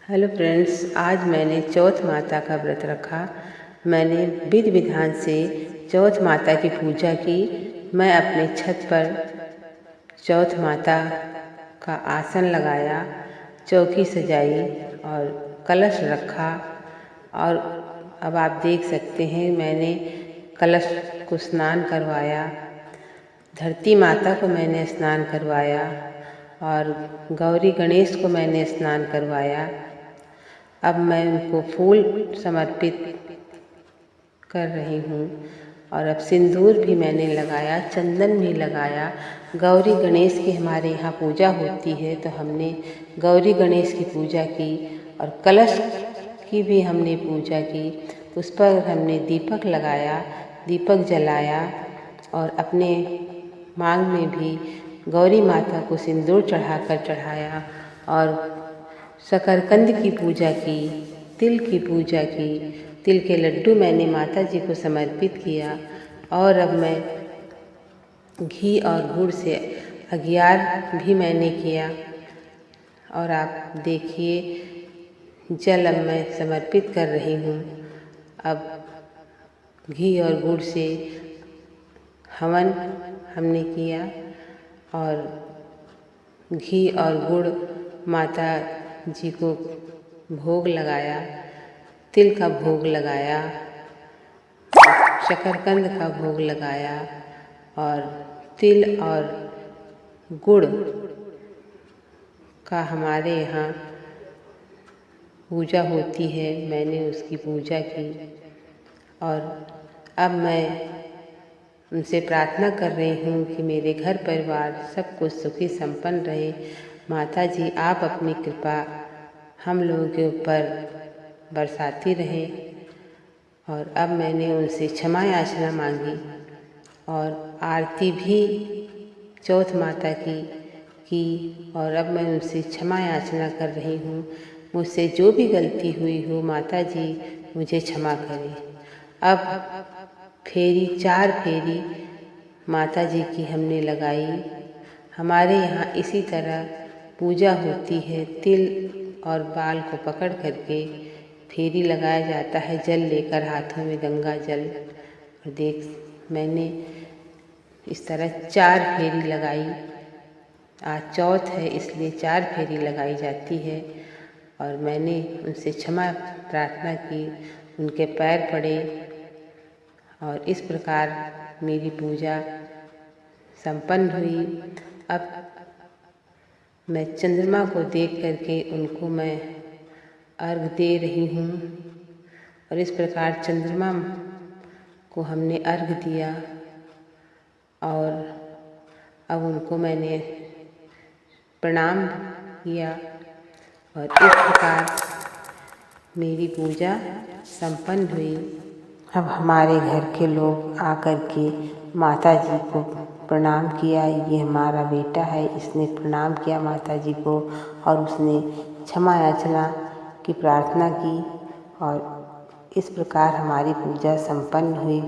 Hello friends, आज मैंने चौथ माता का व्रत रखा। मैंने विधि विधान से चौथ माता की पूजा की। मैं अपने छत पर चौथ माता का आसन लगाया, चौकी सजाई और कलश रखा। और अब आप देख सकते हैं मैंने कलश को स्नान करवाया, धरती माता को मैंने स्नान करवाया और गौरी गणेश को मैंने स्नान करवाया। अब मैं उनको फूल समर्पित कर रही हूँ और अब सिंदूर भी मैंने लगाया, चंदन भी लगाया। गौरी गणेश की हमारे यहाँ पूजा होती है तो हमने गौरी गणेश की पूजा की और कलश की भी हमने पूजा की। तो उस पर हमने दीपक लगाया, दीपक जलाया और अपने मांग में भी गौरी माता को सिंदूर चढ़ाया और शकरकंद की पूजा की, तिल की पूजा की। तिल के लड्डू मैंने माता जी को समर्पित किया और अब मैं घी और गुड़ से अघियार भी मैंने किया। और आप देखिए जल अब मैं समर्पित कर रही हूँ। अब घी और गुड़ से हवन हमने किया और घी और गुड़ माता जी को भोग लगाया, तिल का भोग लगाया, शकरकंद का भोग लगाया और तिल और गुड़ का हमारे यहाँ पूजा होती है। मैंने उसकी पूजा की और अब मैं उनसे प्रार्थना कर रही हूँ कि मेरे घर परिवार सब कुछ सुखी संपन्न रहे। माता जी आप अपनी कृपा हम लोगों के ऊपर बरसाती रहें। और अब मैंने उनसे क्षमा याचना मांगी और आरती भी चौथ माता की और अब मैं उनसे क्षमा याचना कर रही हूँ। मुझसे जो भी गलती हुई हो माता जी मुझे क्षमा करें। अब फेरी 4 फेरी माता जी की हमने लगाई। हमारे यहाँ इसी तरह पूजा होती है। तिल और बाल को पकड़ करके फेरी लगाया जाता है, जल लेकर हाथों में गंगा जल। और देख मैंने इस तरह 4 फेरी लगाई। आज चौथ है इसलिए 4 फेरी लगाई जाती है। और मैंने उनसे क्षमा प्रार्थना की, उनके पैर पड़े और इस प्रकार मेरी पूजा संपन्न हुई। अब मैं चंद्रमा को देख करके उनको मैं अर्घ दे रही हूँ और इस प्रकार चंद्रमा को हमने अर्घ दिया और अब उनको मैंने प्रणाम किया और इस प्रकार मेरी पूजा संपन्न हुई। अब हमारे घर के लोग आकर के माता जी को प्रणाम किया। ये हमारा बेटा है, इसने प्रणाम किया माता जी को और उसने क्षमा याचना की प्रार्थना की और इस प्रकार हमारी पूजा संपन्न हुई।